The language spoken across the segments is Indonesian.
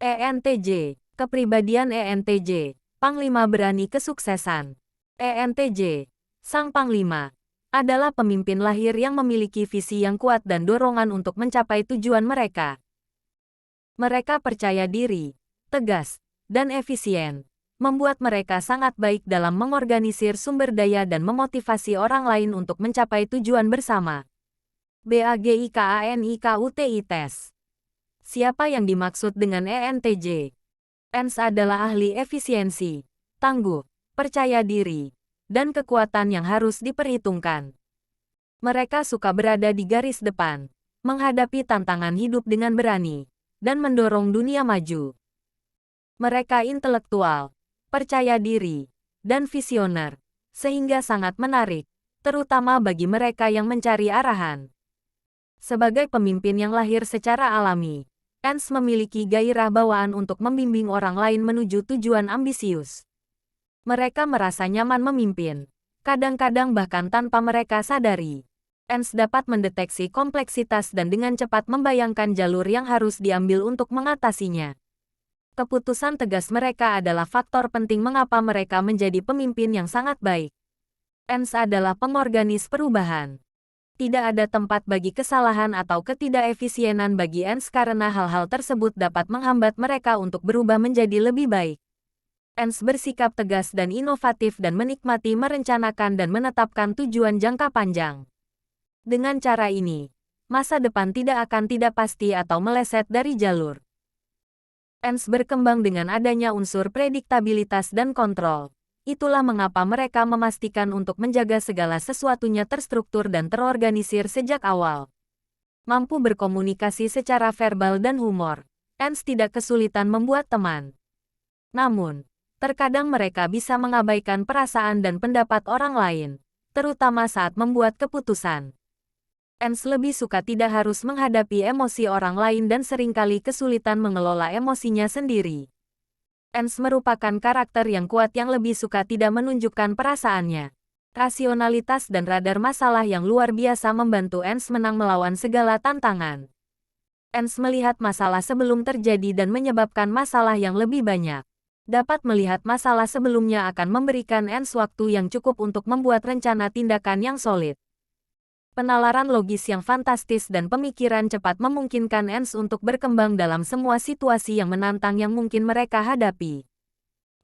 ENTJ, kepribadian ENTJ, Panglima berani kesuksesan. ENTJ, Sang Panglima, adalah pemimpin lahir yang memiliki visi yang kuat dan dorongan untuk mencapai tujuan mereka. Mereka percaya diri, tegas, dan efisien, membuat mereka sangat baik dalam mengorganisir sumber daya dan memotivasi orang lain untuk mencapai tujuan bersama. BAGIKANIKUTI tes. Siapa yang dimaksud dengan ENTJ? ENS adalah ahli efisiensi, tangguh, percaya diri, dan kekuatan yang harus diperhitungkan. Mereka suka berada di garis depan, menghadapi tantangan hidup dengan berani, dan mendorong dunia maju. Mereka intelektual, percaya diri, dan visioner, sehingga sangat menarik, terutama bagi mereka yang mencari arahan. Sebagai pemimpin yang lahir secara alami, ENS memiliki gairah bawaan untuk membimbing orang lain menuju tujuan ambisius. Mereka merasa nyaman memimpin, kadang-kadang bahkan tanpa mereka sadari. ENS dapat mendeteksi kompleksitas dan dengan cepat membayangkan jalur yang harus diambil untuk mengatasinya. Keputusan tegas mereka adalah faktor penting mengapa mereka menjadi pemimpin yang sangat baik. ENS adalah pengorganis perubahan. Tidak ada tempat bagi kesalahan atau ketidakefisienan bagi ENS karena hal-hal tersebut dapat menghambat mereka untuk berubah menjadi lebih baik. ENS bersikap tegas dan inovatif dan menikmati merencanakan dan menetapkan tujuan jangka panjang. Dengan cara ini, masa depan tidak akan tidak pasti atau meleset dari jalur. ENS berkembang dengan adanya unsur prediktabilitas dan kontrol. Itulah mengapa mereka memastikan untuk menjaga segala sesuatunya terstruktur dan terorganisir sejak awal. Mampu berkomunikasi secara verbal dan humor, ENS tidak kesulitan membuat teman. Namun, terkadang mereka bisa mengabaikan perasaan dan pendapat orang lain, terutama saat membuat keputusan. ENS lebih suka tidak harus menghadapi emosi orang lain dan seringkali kesulitan mengelola emosinya sendiri. ENS merupakan karakter yang kuat yang lebih suka tidak menunjukkan perasaannya. Rasionalitas dan radar masalah yang luar biasa membantu ENS menang melawan segala tantangan. ENS melihat masalah sebelum terjadi dan menyebabkan masalah yang lebih banyak. Dapat melihat masalah sebelumnya akan memberikan ENS waktu yang cukup untuk membuat rencana tindakan yang solid. Penalaran logis yang fantastis dan pemikiran cepat memungkinkan ENS untuk berkembang dalam semua situasi yang menantang yang mungkin mereka hadapi.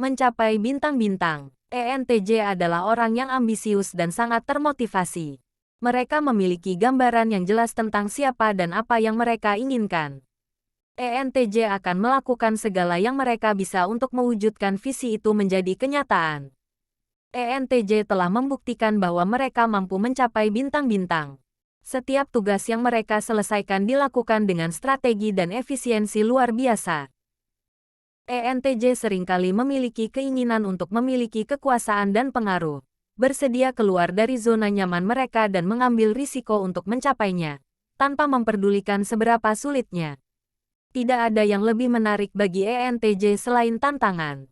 Mencapai bintang-bintang, ENTJ adalah orang yang ambisius dan sangat termotivasi. Mereka memiliki gambaran yang jelas tentang siapa dan apa yang mereka inginkan. ENTJ akan melakukan segala yang mereka bisa untuk mewujudkan visi itu menjadi kenyataan. ENTJ telah membuktikan bahwa mereka mampu mencapai bintang-bintang. Setiap tugas yang mereka selesaikan dilakukan dengan strategi dan efisiensi luar biasa. ENTJ seringkali memiliki keinginan untuk memiliki kekuasaan dan pengaruh, bersedia keluar dari zona nyaman mereka dan mengambil risiko untuk mencapainya, tanpa memperdulikan seberapa sulitnya. Tidak ada yang lebih menarik bagi ENTJ selain tantangan.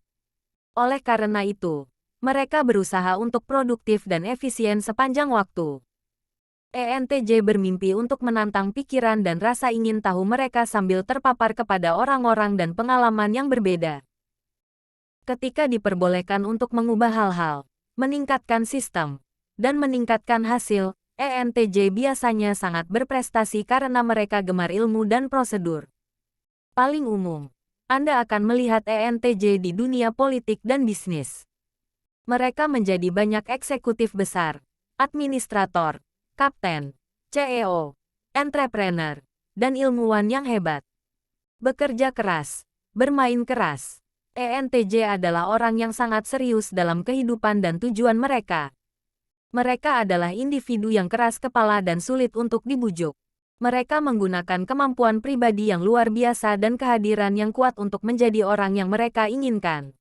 Oleh karena itu, mereka berusaha untuk produktif dan efisien sepanjang waktu. ENTJ bermimpi untuk menantang pikiran dan rasa ingin tahu mereka sambil terpapar kepada orang-orang dan pengalaman yang berbeda. Ketika diperbolehkan untuk mengubah hal-hal, meningkatkan sistem, dan meningkatkan hasil, ENTJ biasanya sangat berprestasi karena mereka gemar ilmu dan prosedur. Paling umum, Anda akan melihat ENTJ di dunia politik dan bisnis. Mereka menjadi banyak eksekutif besar, administrator, kapten, CEO, entrepreneur, dan ilmuwan yang hebat. Bekerja keras, bermain keras. ENTJ adalah orang yang sangat serius dalam kehidupan dan tujuan mereka. Mereka adalah individu yang keras kepala dan sulit untuk dibujuk. Mereka menggunakan kemampuan pribadi yang luar biasa dan kehadiran yang kuat untuk menjadi orang yang mereka inginkan.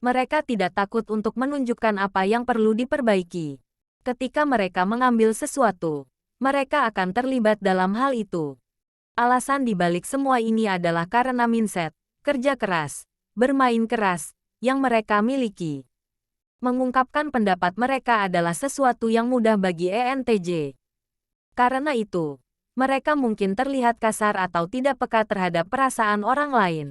Mereka tidak takut untuk menunjukkan apa yang perlu diperbaiki. Ketika mereka mengambil sesuatu, mereka akan terlibat dalam hal itu. Alasan dibalik semua ini adalah karena mindset, kerja keras, bermain keras, yang mereka miliki. Mengungkapkan pendapat mereka adalah sesuatu yang mudah bagi ENTJ. Karena itu, mereka mungkin terlihat kasar atau tidak peka terhadap perasaan orang lain.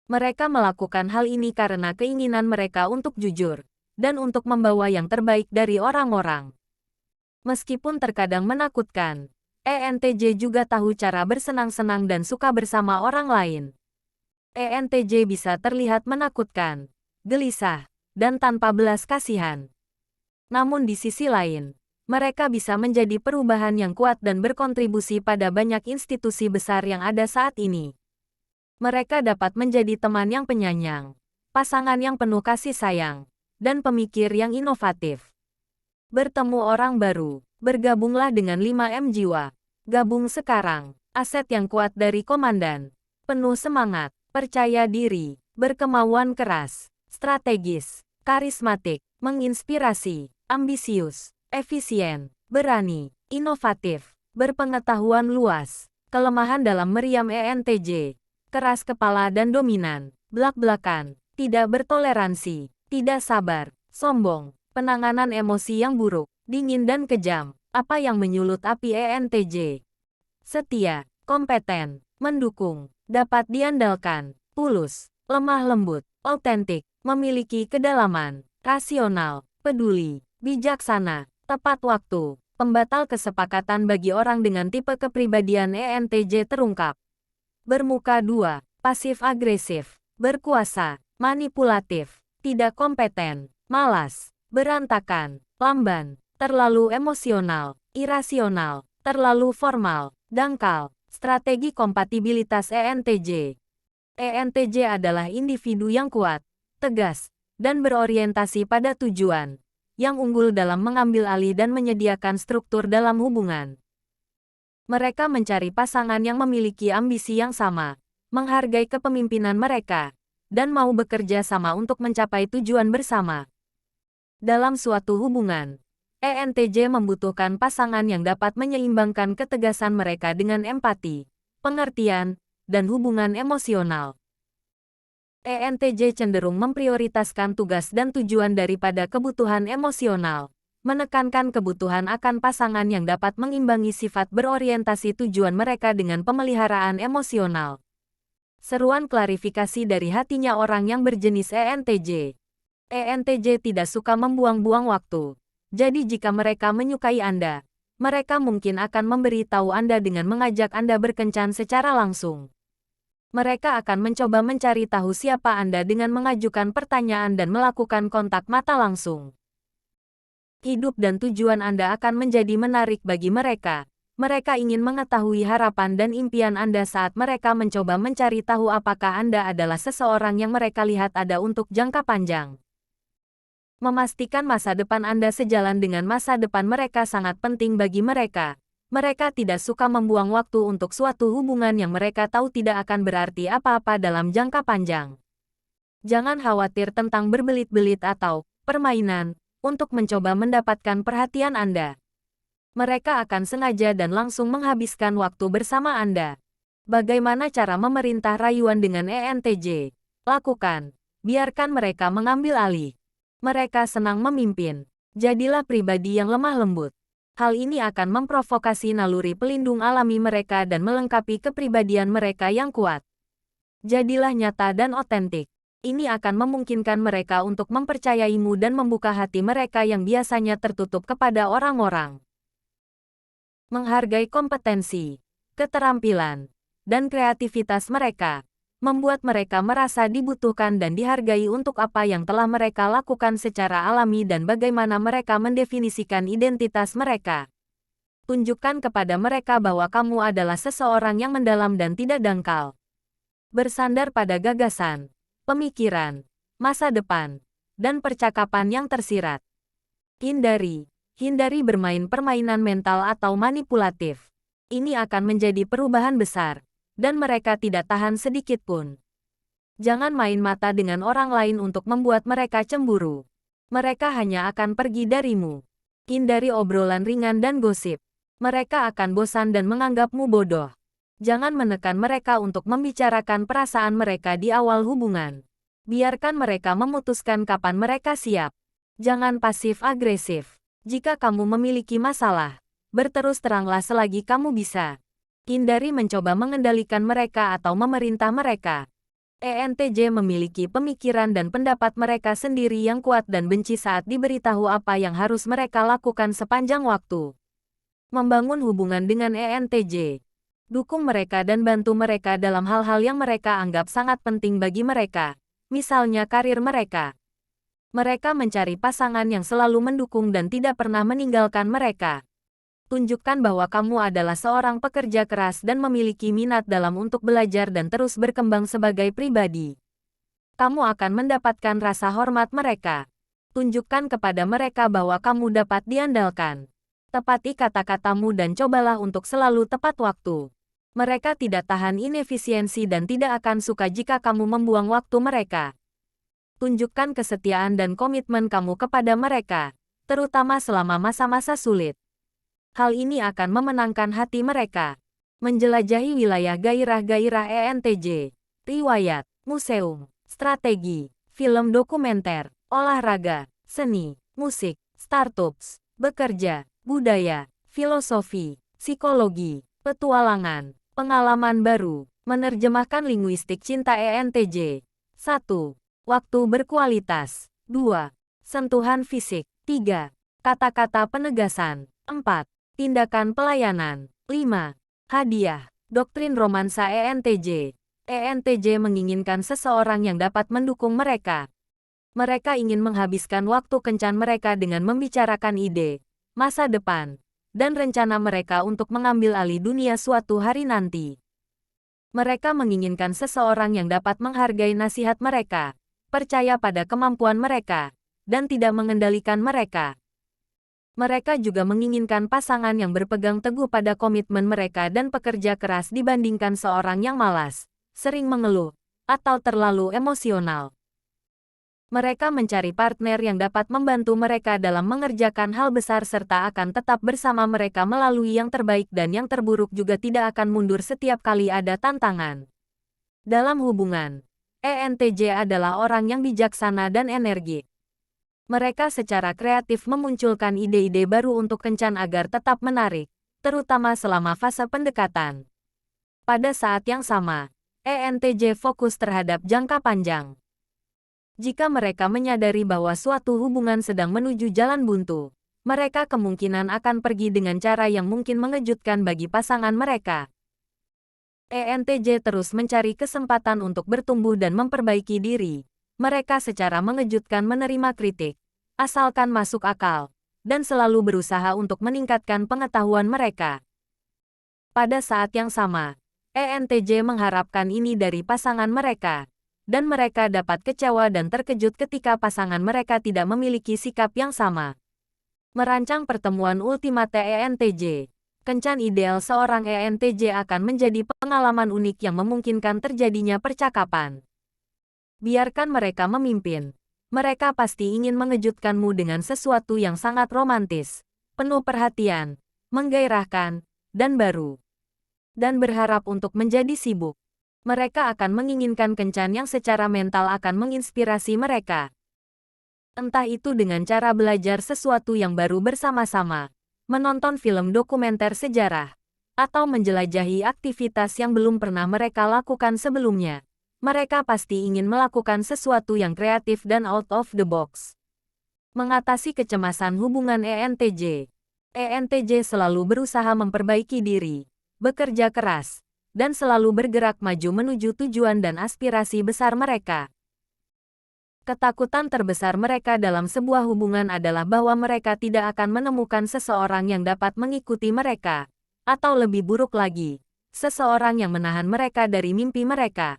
Mereka melakukan hal ini karena keinginan mereka untuk jujur, dan untuk membawa yang terbaik dari orang-orang. Meskipun terkadang menakutkan, ENTJ juga tahu cara bersenang-senang dan suka bersama orang lain. ENTJ bisa terlihat menakutkan, gelisah, dan tanpa belas kasihan. Namun di sisi lain, mereka bisa menjadi perubahan yang kuat dan berkontribusi pada banyak institusi besar yang ada saat ini. Mereka dapat menjadi teman yang penyayang, pasangan yang penuh kasih sayang, dan pemikir yang inovatif. Bertemu orang baru, bergabunglah dengan 5M jiwa. Gabung sekarang, aset yang kuat dari komandan. Penuh semangat, percaya diri, berkemauan keras, strategis, karismatik, menginspirasi, ambisius, efisien, berani, inovatif, berpengetahuan luas. Kelemahan dalam meriam ENTJ. Keras kepala dan dominan, blak-blakan, tidak bertoleransi, tidak sabar, sombong, penanganan emosi yang buruk, dingin dan kejam. Apa yang menyulut api ENTJ? Setia, kompeten, mendukung, dapat diandalkan, tulus, lemah lembut, autentik, memiliki kedalaman, rasional, peduli, bijaksana, tepat waktu, pembatal kesepakatan bagi orang dengan tipe kepribadian ENTJ terungkap. Bermuka dua, pasif-agresif, berkuasa, manipulatif, tidak kompeten, malas, berantakan, lamban, terlalu emosional, irasional, terlalu formal, dangkal. Strategi kompatibilitas ENTJ. ENTJ adalah individu yang kuat, tegas, dan berorientasi pada tujuan, yang unggul dalam mengambil alih dan menyediakan struktur dalam hubungan. Mereka mencari pasangan yang memiliki ambisi yang sama, menghargai kepemimpinan mereka, dan mau bekerja sama untuk mencapai tujuan bersama. Dalam suatu hubungan, ENTJ membutuhkan pasangan yang dapat menyeimbangkan ketegasan mereka dengan empati, pengertian, dan hubungan emosional. ENTJ cenderung memprioritaskan tugas dan tujuan daripada kebutuhan emosional, menekankan kebutuhan akan pasangan yang dapat mengimbangi sifat berorientasi tujuan mereka dengan pemeliharaan emosional. Seruan klarifikasi dari hatinya orang yang berjenis ENTJ. ENTJ tidak suka membuang-buang waktu. Jadi jika mereka menyukai Anda, mereka mungkin akan memberi tahu Anda dengan mengajak Anda berkencan secara langsung. Mereka akan mencoba mencari tahu siapa Anda dengan mengajukan pertanyaan dan melakukan kontak mata langsung. Hidup dan tujuan Anda akan menjadi menarik bagi mereka. Mereka ingin mengetahui harapan dan impian Anda saat mereka mencoba mencari tahu apakah Anda adalah seseorang yang mereka lihat ada untuk jangka panjang. Memastikan masa depan Anda sejalan dengan masa depan mereka sangat penting bagi mereka. Mereka tidak suka membuang waktu untuk suatu hubungan yang mereka tahu tidak akan berarti apa-apa dalam jangka panjang. Jangan khawatir tentang berbelit-belit atau permainan untuk mencoba mendapatkan perhatian Anda. Mereka akan sengaja dan langsung menghabiskan waktu bersama Anda. Bagaimana cara memerintah rayuan dengan ENTJ? Lakukan. Biarkan mereka mengambil alih. Mereka senang memimpin. Jadilah pribadi yang lemah lembut. Hal ini akan memprovokasi naluri pelindung alami mereka dan melengkapi kepribadian mereka yang kuat. Jadilah nyata dan otentik. Ini akan memungkinkan mereka untuk mempercayaimu dan membuka hati mereka yang biasanya tertutup kepada orang-orang. Menghargai kompetensi, keterampilan, dan kreativitas mereka, membuat mereka merasa dibutuhkan dan dihargai untuk apa yang telah mereka lakukan secara alami dan bagaimana mereka mendefinisikan identitas mereka. Tunjukkan kepada mereka bahwa kamu adalah seseorang yang mendalam dan tidak dangkal. Bersandar pada gagasan, pemikiran, masa depan, dan percakapan yang tersirat. Hindari bermain permainan mental atau manipulatif. Ini akan menjadi perubahan besar, dan mereka tidak tahan sedikit pun. Jangan main mata dengan orang lain untuk membuat mereka cemburu. Mereka hanya akan pergi darimu. Hindari obrolan ringan dan gosip. Mereka akan bosan dan menganggapmu bodoh. Jangan menekan mereka untuk membicarakan perasaan mereka di awal hubungan. Biarkan mereka memutuskan kapan mereka siap. Jangan pasif-agresif. Jika kamu memiliki masalah, berterus teranglah selagi kamu bisa. Hindari mencoba mengendalikan mereka atau memerintah mereka. ENTJ memiliki pemikiran dan pendapat mereka sendiri yang kuat dan benci saat diberitahu apa yang harus mereka lakukan sepanjang waktu. Membangun hubungan dengan ENTJ. Dukung mereka dan bantu mereka dalam hal-hal yang mereka anggap sangat penting bagi mereka, misalnya karir mereka. Mereka mencari pasangan yang selalu mendukung dan tidak pernah meninggalkan mereka. Tunjukkan bahwa kamu adalah seorang pekerja keras dan memiliki minat dalam untuk belajar dan terus berkembang sebagai pribadi. Kamu akan mendapatkan rasa hormat mereka. Tunjukkan kepada mereka bahwa kamu dapat diandalkan. Tepati kata-katamu dan cobalah untuk selalu tepat waktu. Mereka tidak tahan inefisiensi dan tidak akan suka jika kamu membuang waktu mereka. Tunjukkan kesetiaan dan komitmen kamu kepada mereka, terutama selama masa-masa sulit. Hal ini akan memenangkan hati mereka. Menjelajahi wilayah gairah-gairah ENTJ. Riwayat, museum, strategi, film dokumenter, olahraga, seni, musik, startups, bekerja, budaya, filosofi, psikologi, petualangan, pengalaman baru, menerjemahkan linguistik cinta ENTJ. 1. Waktu berkualitas. 2. Sentuhan fisik. 3. Kata-kata penegasan. 4. Tindakan pelayanan. 5. Hadiah. Doktrin romansa ENTJ. ENTJ menginginkan seseorang yang dapat mendukung mereka. Mereka ingin menghabiskan waktu kencan mereka dengan membicarakan ide, masa depan, dan rencana mereka untuk mengambil alih dunia suatu hari nanti. Mereka menginginkan seseorang yang dapat menghargai nasihat mereka, percaya pada kemampuan mereka, dan tidak mengendalikan mereka. Mereka juga menginginkan pasangan yang berpegang teguh pada komitmen mereka dan pekerja keras dibandingkan seorang yang malas, sering mengeluh, atau terlalu emosional. Mereka mencari partner yang dapat membantu mereka dalam mengerjakan hal besar serta akan tetap bersama mereka melalui yang terbaik dan yang terburuk juga tidak akan mundur setiap kali ada tantangan. Dalam hubungan, ENTJ adalah orang yang bijaksana dan energik. Mereka secara kreatif memunculkan ide-ide baru untuk kencan agar tetap menarik, terutama selama fase pendekatan. Pada saat yang sama, ENTJ fokus terhadap jangka panjang. Jika mereka menyadari bahwa suatu hubungan sedang menuju jalan buntu, mereka kemungkinan akan pergi dengan cara yang mungkin mengejutkan bagi pasangan mereka. ENTJ terus mencari kesempatan untuk bertumbuh dan memperbaiki diri. Mereka secara mengejutkan menerima kritik, asalkan masuk akal, dan selalu berusaha untuk meningkatkan pengetahuan mereka. Pada saat yang sama, ENTJ mengharapkan ini dari pasangan mereka, dan mereka dapat kecewa dan terkejut ketika pasangan mereka tidak memiliki sikap yang sama. Merancang pertemuan ultimate ENTJ. Kencan ideal seorang ENTJ akan menjadi pengalaman unik yang memungkinkan terjadinya percakapan. Biarkan mereka memimpin. Mereka pasti ingin mengejutkanmu dengan sesuatu yang sangat romantis, penuh perhatian, menggairahkan, dan baru. Dan berharap untuk menjadi sibuk. Mereka akan menginginkan kencan yang secara mental akan menginspirasi mereka. Entah itu dengan cara belajar sesuatu yang baru bersama-sama, menonton film dokumenter sejarah, atau menjelajahi aktivitas yang belum pernah mereka lakukan sebelumnya. Mereka pasti ingin melakukan sesuatu yang kreatif dan out of the box. Mengatasi kecemasan hubungan ENTJ. ENTJ selalu berusaha memperbaiki diri, bekerja keras, dan selalu bergerak maju menuju tujuan dan aspirasi besar mereka. Ketakutan terbesar mereka dalam sebuah hubungan adalah bahwa mereka tidak akan menemukan seseorang yang dapat mengikuti mereka, atau lebih buruk lagi, seseorang yang menahan mereka dari mimpi mereka.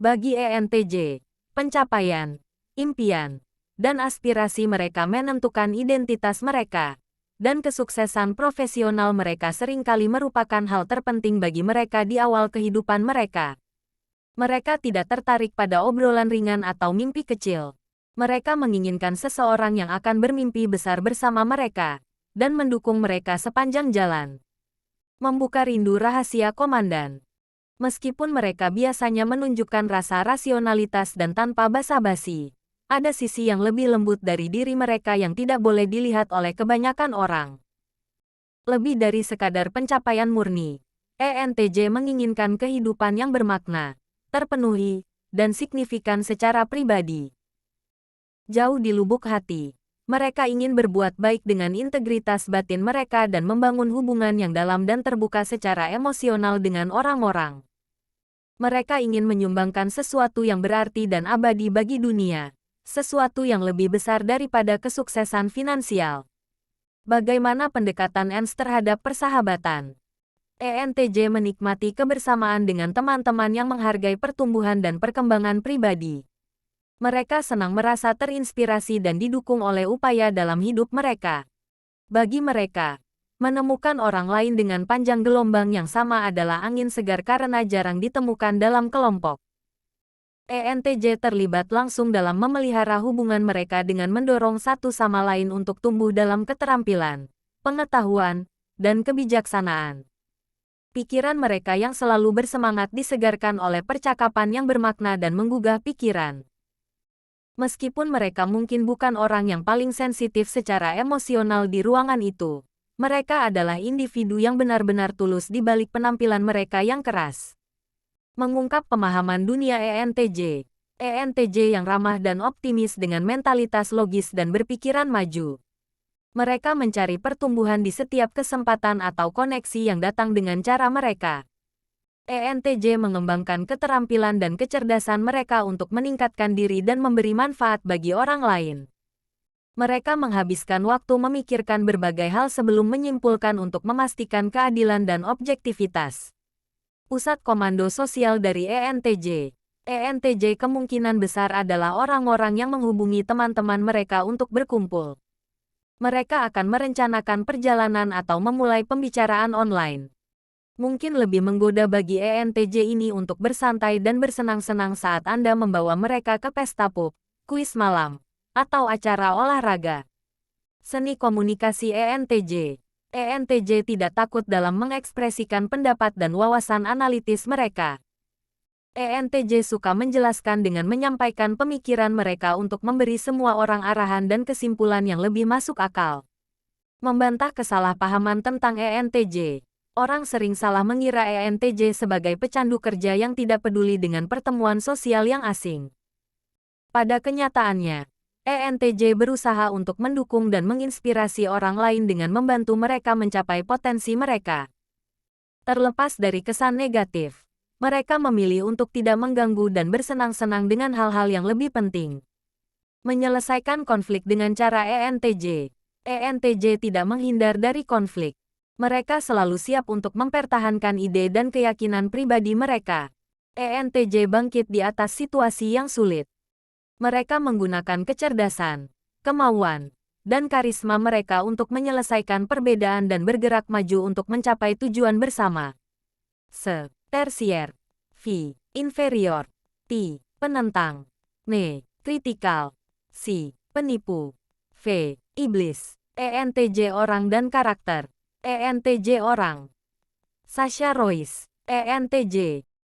Bagi ENTJ, pencapaian, impian, dan aspirasi mereka menentukan identitas mereka, dan kesuksesan profesional mereka seringkali merupakan hal terpenting bagi mereka di awal kehidupan mereka. Mereka tidak tertarik pada obrolan ringan atau mimpi kecil. Mereka menginginkan seseorang yang akan bermimpi besar bersama mereka, dan mendukung mereka sepanjang jalan. Membuka rindu rahasia komandan. Meskipun mereka biasanya menunjukkan rasa rasionalitas dan tanpa basa-basi, ada sisi yang lebih lembut dari diri mereka yang tidak boleh dilihat oleh kebanyakan orang. Lebih dari sekadar pencapaian murni, ENTJ menginginkan kehidupan yang bermakna, terpenuhi, dan signifikan secara pribadi. Jauh di lubuk hati, mereka ingin berbuat baik dengan integritas batin mereka dan membangun hubungan yang dalam dan terbuka secara emosional dengan orang-orang. Mereka ingin menyumbangkan sesuatu yang berarti dan abadi bagi dunia, sesuatu yang lebih besar daripada kesuksesan finansial. Bagaimana pendekatan ENS terhadap persahabatan? ENTJ menikmati kebersamaan dengan teman-teman yang menghargai pertumbuhan dan perkembangan pribadi. Mereka senang merasa terinspirasi dan didukung oleh upaya dalam hidup mereka. Bagi mereka, menemukan orang lain dengan panjang gelombang yang sama adalah angin segar karena jarang ditemukan dalam kelompok. ENTJ terlibat langsung dalam memelihara hubungan mereka dengan mendorong satu sama lain untuk tumbuh dalam keterampilan, pengetahuan, dan kebijaksanaan. Pikiran mereka yang selalu bersemangat disegarkan oleh percakapan yang bermakna dan menggugah pikiran. Meskipun mereka mungkin bukan orang yang paling sensitif secara emosional di ruangan itu, mereka adalah individu yang benar-benar tulus di balik penampilan mereka yang keras. Mengungkap pemahaman dunia ENTJ. ENTJ yang ramah dan optimis dengan mentalitas logis dan berpikiran maju. Mereka mencari pertumbuhan di setiap kesempatan atau koneksi yang datang dengan cara mereka. ENTJ mengembangkan keterampilan dan kecerdasan mereka untuk meningkatkan diri dan memberi manfaat bagi orang lain. Mereka menghabiskan waktu memikirkan berbagai hal sebelum menyimpulkan untuk memastikan keadilan dan objektivitas. Pusat komando sosial dari ENTJ. ENTJ kemungkinan besar adalah orang-orang yang menghubungi teman-teman mereka untuk berkumpul. Mereka akan merencanakan perjalanan atau memulai pembicaraan online. Mungkin lebih menggoda bagi ENTJ ini untuk bersantai dan bersenang-senang saat Anda membawa mereka ke pesta pub, kuis malam, atau acara olahraga. Seni komunikasi ENTJ. ENTJ tidak takut dalam mengekspresikan pendapat dan wawasan analitis mereka. ENTJ suka menjelaskan dengan menyampaikan pemikiran mereka untuk memberi semua orang arahan dan kesimpulan yang lebih masuk akal. Membantah kesalahpahaman tentang ENTJ. Orang sering salah mengira ENTJ sebagai pecandu kerja yang tidak peduli dengan pertemuan sosial yang asing. Pada kenyataannya, ENTJ berusaha untuk mendukung dan menginspirasi orang lain dengan membantu mereka mencapai potensi mereka. Terlepas dari kesan negatif, mereka memilih untuk tidak mengganggu dan bersenang-senang dengan hal-hal yang lebih penting. Menyelesaikan konflik dengan cara ENTJ. ENTJ tidak menghindar dari konflik. Mereka selalu siap untuk mempertahankan ide dan keyakinan pribadi mereka. ENTJ bangkit di atas situasi yang sulit. Mereka menggunakan kecerdasan, kemauan, dan karisma mereka untuk menyelesaikan perbedaan dan bergerak maju untuk mencapai tujuan bersama. Tersier. V. Inferior. T. Penentang. N. Kritikal. C. Penipu. V. Iblis. ENTJ orang dan karakter. ENTJ orang. Sasha Royce. ENTJ.